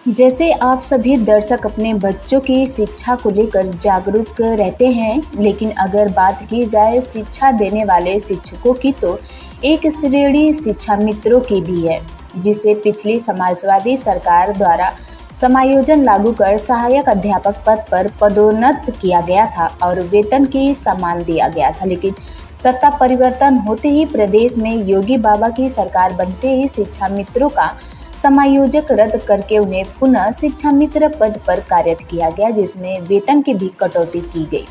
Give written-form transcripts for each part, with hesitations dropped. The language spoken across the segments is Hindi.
जैसे आप सभी दर्शक अपने बच्चों की शिक्षा को लेकर जागरूक रहते हैं, लेकिन अगर बात की जाए शिक्षा देने वाले शिक्षकों की तो एक श्रेणी शिक्षा मित्रों की भी है, जिसे पिछली समाजवादी सरकार द्वारा समायोजन लागू कर सहायक अध्यापक पद पर पदोन्नत किया गया था और वेतन की सम्मान दिया गया था। लेकिन सत्ता परिवर्तन होते ही प्रदेश में योगी बाबा की सरकार बनते ही शिक्षा मित्रों का समायोजक रद्द करके उन्हें पुनः शिक्षा मित्र पद पर कार्यरत किया गया, जिसमें वेतन की भी कटौती की गई,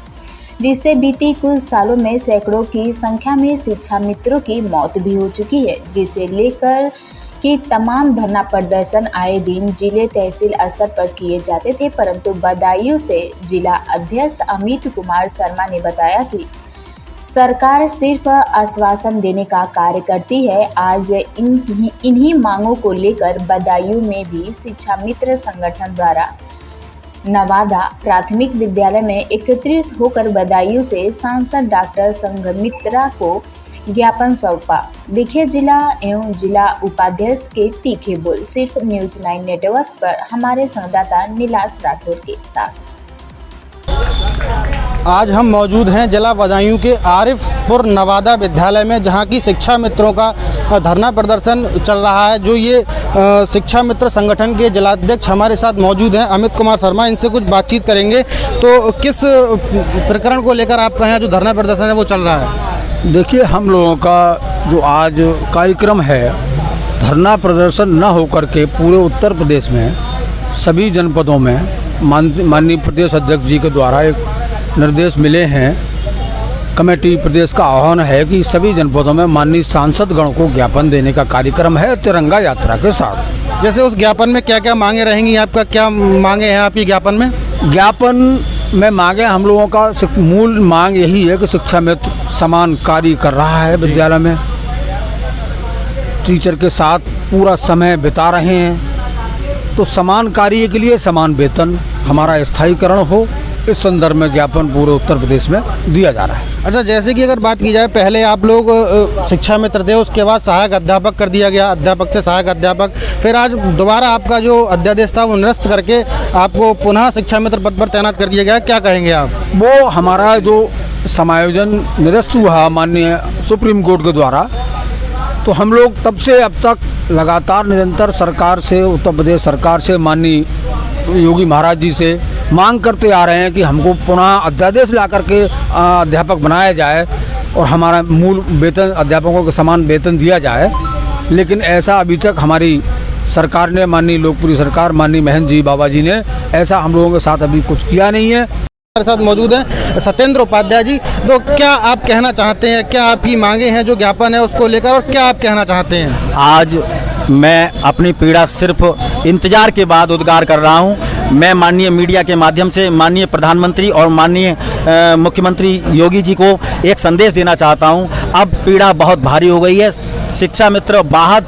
जिससे बीती कुछ सालों में सैकड़ों की संख्या में शिक्षा मित्रों की मौत भी हो चुकी है, जिसे लेकर कि तमाम धरना प्रदर्शन आए दिन जिले तहसील स्तर पर किए जाते थे। परंतु बदायूं से जिला अध्यक्ष अमित कुमार शर्मा ने बताया कि सरकार सिर्फ आश्वासन देने का कार्य करती है। आज इन्हीं मांगों को लेकर बदायूं में भी शिक्षा मित्र संगठन द्वारा नवादा प्राथमिक विद्यालय में एकत्रित होकर बदायूं से सांसद डॉक्टर संघमित्रा को ज्ञापन सौंपा। देखिए जिला एवं जिला उपाध्यक्ष के तीखे बोल सिर्फ न्यूज़ 9 नेटवर्क पर हमारे संवाददाता नीलाश राठौर के साथ। आज हम मौजूद हैं जिला बदायूं के आरिफपुर नवादा विद्यालय में, जहां की शिक्षा मित्रों का धरना प्रदर्शन चल रहा है। जो ये शिक्षा मित्र संगठन के जिलाध्यक्ष हमारे साथ मौजूद हैं अमित कुमार शर्मा, इनसे कुछ बातचीत करेंगे। तो किस प्रकरण को लेकर आपका यहाँ जो धरना प्रदर्शन है वो चल रहा है? देखिए, हम लोगों का जो आज कार्यक्रम है, धरना प्रदर्शन न होकर के पूरे उत्तर प्रदेश में सभी जनपदों में माननीय प्रदेश अध्यक्ष जी के द्वारा एक निर्देश मिले हैं। कमेटी प्रदेश का आह्वान है कि सभी जनपदों में माननीय सांसदगण को ज्ञापन देने का कार्यक्रम है तिरंगा यात्रा के साथ। जैसे उस ज्ञापन में क्या क्या मांगे रहेंगी, आपका क्या मांगे हैं आपकी ज्ञापन में? ज्ञापन में मांगे हम लोगों का मूल मांग यही है कि शिक्षा मित्र समान कार्य कर रहा है, विद्यालय में टीचर के साथ पूरा समय बिता रहे हैं, तो समान कार्य के लिए समान वेतन हमारा स्थायीकरण हो, इस संदर्भ में ज्ञापन पूरे उत्तर प्रदेश में दिया जा रहा है। अच्छा, जैसे कि अगर बात की जाए, पहले आप लोग शिक्षा मित्र थे, उसके बाद सहायक अध्यापक कर दिया गया, अध्यापक से सहायक अध्यापक, फिर आज दोबारा आपका जो अध्यादेश था वो निरस्त करके आपको पुनः शिक्षा मित्र पद पर तैनात कर दिया गया। क्या कहेंगे आप? वो हमारा जो समायोजन निरस्त हुआ माननीय सुप्रीम कोर्ट के द्वारा, तो हम लोग तब से अब तक लगातार निरंतर सरकार से, उत्तर प्रदेश सरकार से, माननीय योगी महाराज जी से मांग करते आ रहे हैं कि हमको पुनः अध्यादेश ला करके अध्यापक बनाया जाए और हमारा मूल वेतन अध्यापकों के समान वेतन दिया जाए। लेकिन ऐसा अभी तक हमारी सरकार ने, माननीय लोकप्रिय सरकार माननीय महंत जी बाबा जी ने ऐसा हम लोगों के साथ अभी कुछ किया नहीं है। हमारे साथ मौजूद हैं सत्येंद्र उपाध्याय जी। तो क्या आप कहना चाहते हैं, क्या आपकी मांगे हैं जो ज्ञापन है उसको लेकर, और क्या आप कहना चाहते हैं? आज मैं अपनी पीड़ा सिर्फ इंतजार के बाद उद्गार कर रहा हूं। मैं माननीय मीडिया के माध्यम से माननीय प्रधानमंत्री और माननीय मुख्यमंत्री योगी जी को एक संदेश देना चाहता हूं। अब पीड़ा बहुत भारी हो गई है। शिक्षा मित्र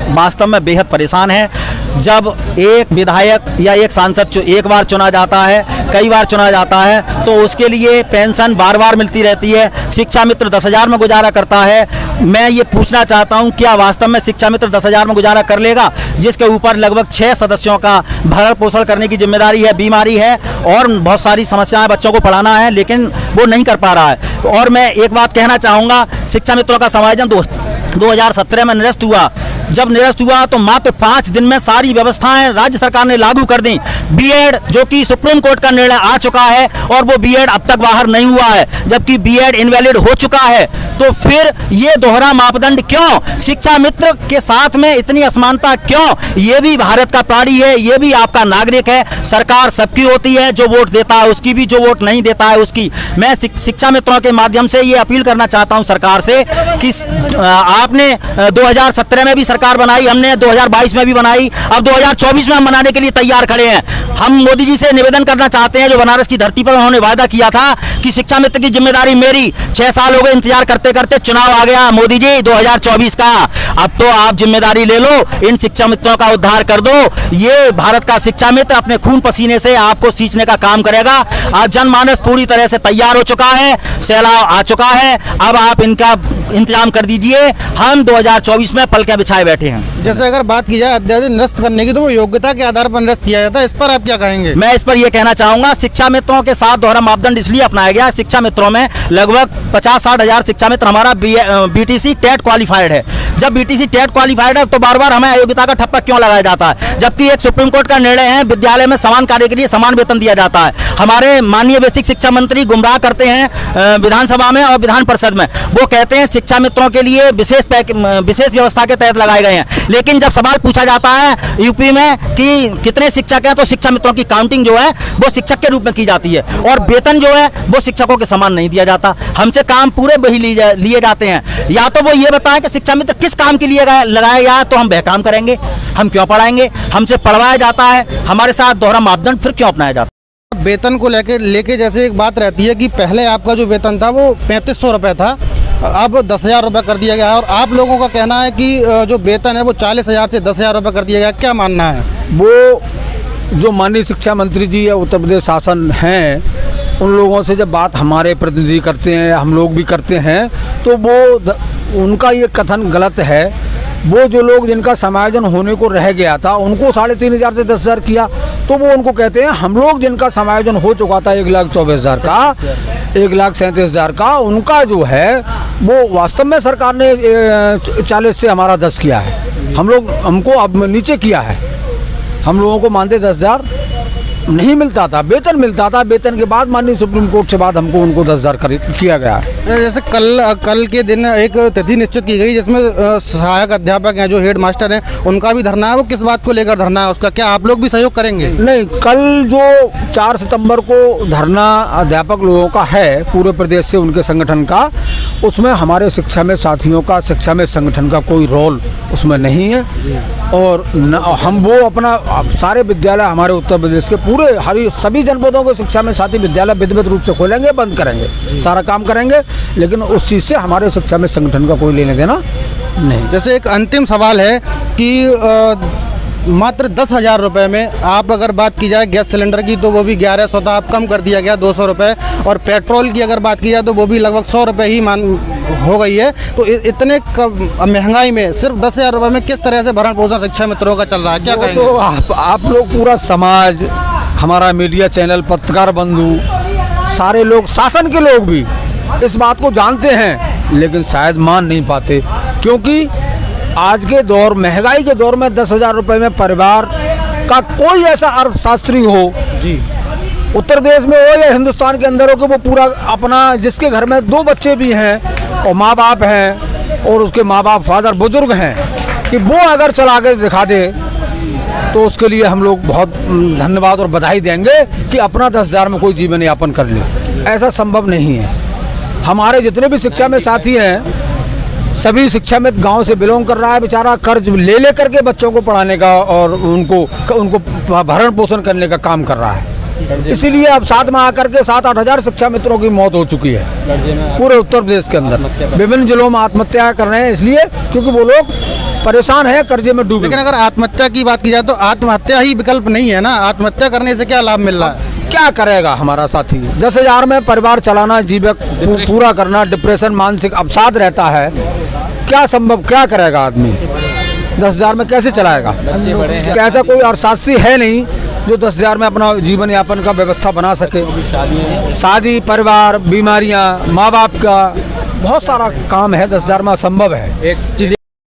वास्तव में बेहद परेशान है। जब एक विधायक या एक सांसद एक बार चुना जाता है, कई बार चुना जाता है, तो उसके लिए पेंशन बार बार मिलती रहती है। शिक्षा मित्र 10,000 में गुजारा करता है। मैं ये पूछना चाहता हूं, क्या वास्तव में शिक्षा मित्र 10,000 में गुजारा कर लेगा, जिसके ऊपर लगभग 6 सदस्यों का भरण पोषण करने की जिम्मेदारी है, बीमारी है और बहुत सारी समस्याएं, बच्चों को पढ़ाना है, लेकिन वो नहीं कर पा रहा है। और मैं एक बात कहना चाहूँगा, शिक्षा मित्रों का समायोजन 2017 में निरस्त हुआ। जब निरस्त हुआ तो मात्र 5 दिन में सारी व्यवस्थाएं राज्य सरकार ने लागू कर दी। बीएड, जो कि सुप्रीम कोर्ट का निर्णय आ चुका है और वो बीएड अब तक बाहर नहीं हुआ है, जबकि बीएड इनवैलिड हो चुका है, तो फिर ये दोहरा मापदंड क्यों? शिक्षा मित्र के साथ में इतनी असमानता क्यों? ये भी भारत का प्राणी है, ये भी आपका नागरिक है। सरकार सबकी होती है, जो वोट देता है उसकी भी, जो वोट नहीं देता है उसकी। मैं शिक्षा मित्रों के माध्यम से ये अपील करना चाहता हूं सरकार से कि आपने 2017 में भी सरकार बनाई, हमने 2022 में भी बनाई, अब 2024 में हम बनाने के लिए तैयार खड़े हैं। हम मोदी जी से निवेदन करना चाहते हैं, जो बनारस की धरती पर उन्होंने वादा किया था कि शिक्षा मित्र की जिम्मेदारी मेरी। 6 साल हो गए इंतजार करते करते, चुनाव आ गया मोदी जी 2024 का। अब तो आप जिम्मेदारी ले लो, इन शिक्षा मित्रों का उद्धार कर दो। ये भारत का शिक्षा मित्र अपने खून पसीने से आपको सींचने का काम करेगा। आज जनमानस पूरी तरह से तैयार हो चुका है, सैलाब आ चुका है। अब आप इनका इंतजाम कर दीजिए, हम 2024 में पलकें बिछाए बैठे हैं। जैसे अगर बात की जाए अध्यादेश निरस्त करने की, तो वो योग्यता के आधार पर निरस्त किया जाता है, इस पर आप क्या कहेंगे? मैं इस पर यह कहना चाहूंगा, शिक्षा मित्रों के साथ दोहरा मापदंड इसलिए अपनाया गया, शिक्षा मित्रों में लगभग 50-60 हजार शिक्षा मित्र हमारा बीटीसी टेट क्वालिफाइड है। जब बीटीसी टेट क्वालिफाइड है तो बार बार हमें अयोग्यता का ठप्पा क्यों लगाया जाता है, जबकि एक सुप्रीम कोर्ट का निर्णय है विद्यालय में समान कार्य के लिए समान वेतन दिया जाता है। हमारे माननीय बेसिक शिक्षा मंत्री गुमराह करते हैं विधानसभा में और विधान परिषद में, वो कहते हैं शिक्षा मित्रों के लिए विशेष व्यवस्था के तहत लगाए गए हैं, लेकिन जब सवाल पूछा जाता है यूपी में कि कितने शिक्षक हैं, तो शिक्षा मित्रों की काउंटिंग जो है वो शिक्षक के रूप में की जाती है और वेतन जो है वो शिक्षकों के समान नहीं दिया जाता। हमसे काम पूरे वही लिए जाते हैं। या तो वो ये बताएं कि शिक्षा मित्र किस काम के लिए लगाया गया है, तो हम वह काम करेंगे, हम क्यों पढ़ाएंगे। हमसे पढ़वाया जाता है, हमारे साथ दोहरा मापदंड फिर क्यों अपनाया जाता है। वेतन को लेके जैसे एक बात रहती है कि पहले आपका जो वेतन था वो 3500 रुपये था, अब 10,000 रुपये कर दिया गया है, और आप लोगों का कहना है कि जो वेतन है वो 40,000 से 10,000 रुपये कर दिया गया। क्या मानना है? वो जो माननीय शिक्षा मंत्री जी या उत्तर प्रदेश शासन हैं, उन लोगों से जब बात हमारे प्रतिनिधि करते हैं, हम लोग भी करते हैं, तो वो उनका ये कथन गलत है। वो जो लोग जिनका समायोजन होने को रह गया था उनको 3,500 से 10,000 किया, तो वो उनको कहते हैं। हम लोग जिनका समायोजन हो चुका था 1,24,000 का, 1,37,000 का, उनका जो है वो वास्तव में सरकार ने 40 से हमारा 10 किया है। हमको अब नीचे किया है। हम लोगों को मानते 10,000 नहीं मिलता था, वेतन मिलता था। वेतन के बाद माननीय सुप्रीम कोर्ट से बाद हमको उनको 10,000 किया गया है। जैसे कल के दिन एक तिथि निश्चित की गई जिसमें सहायक अध्यापक हैं, जो हेड मास्टर हैं, उनका भी धरना है। वो किस बात को लेकर धरना है उसका, क्या आप लोग भी सहयोग करेंगे? नहीं, कल जो 4 सितंबर को धरना अध्यापक लोगों का है पूरे प्रदेश से, उनके संगठन का, उसमें हमारे शिक्षा में साथियों का, शिक्षा में संगठन का कोई रोल उसमें नहीं है। और हम वो अपना सारे विद्यालय हमारे उत्तर प्रदेश के पूरे सभी जनपदों के शिक्षा में साथी विद्यालय विधिवत रूप से खोलेंगे, बंद करेंगे, सारा काम करेंगे, लेकिन उस चीज़ से हमारे शिक्षा में संगठन का कोई लेने देना नहीं। जैसे एक अंतिम सवाल है कि मात्र 10,000 रुपये में आप अगर बात की जाए गैस सिलेंडर की, तो वो भी 1100 था, अब कम कर दिया गया 200 रुपये, और पेट्रोल की अगर बात की जाए तो वो भी लगभग 100 रुपये ही हो गई है। तो इतने महंगाई में सिर्फ 10,000 रुपये में किस तरह से भरण पोषण शिक्षा मित्रों का चल रहा है, क्या कहेंगे? तो आप लोग, पूरा समाज, हमारा मीडिया चैनल, पत्रकार बंधु, सारे लोग, शासन के लोग भी इस बात को जानते हैं, लेकिन शायद मान नहीं पाते, क्योंकि आज के दौर, महंगाई के दौर में 10,000 रुपये में परिवार का कोई ऐसा अर्थशास्त्री हो जी, उत्तर प्रदेश में हो या हिंदुस्तान के अंदर हो, कि वो पूरा अपना, जिसके घर में 2 बच्चे भी हैं और माँ बाप हैं और उसके माँ बाप फादर बुजुर्ग हैं, कि वो अगर चला के दिखा दे तो उसके लिए हम लोग बहुत धन्यवाद और बधाई देंगे कि अपना 10,000 में कोई जीवन यापन कर ले। ऐसा संभव नहीं है। हमारे जितने भी शिक्षा में साथी हैं, सभी शिक्षा में गांव से बिलोंग कर रहा है, बेचारा कर्ज ले करके बच्चों को पढ़ाने का और उनको भरण पोषण करने का काम कर रहा है। इसीलिए अब 7 माह आकर के 7-8 हजार शिक्षा मित्रों की मौत हो चुकी है पूरे उत्तर प्रदेश के अंदर। विभिन्न जिलों में आत्महत्या कर रहे हैं, इसलिए क्योंकि वो लोग परेशान है, कर्जे में डूबे। लेकिन अगर आत्महत्या की बात की जाए तो आत्महत्या ही विकल्प नहीं है ना। आत्महत्या करने से क्या लाभ मिल रहा है? क्या करेगा हमारा साथी? 10,000 में परिवार चलाना, जीवन पूरा करना, डिप्रेशन, मानसिक अवसाद रहता है, क्या संभव, क्या करेगा आदमी? 10,000 में कैसे चलाएगा? कैसा कोई अर्थशास्त्री है नहीं जो 10,000 में अपना जीवन यापन का व्यवस्था बना सके। शादी, परिवार, बीमारियां, माँ बाप का बहुत सारा काम है, 10,000 में असंभव है।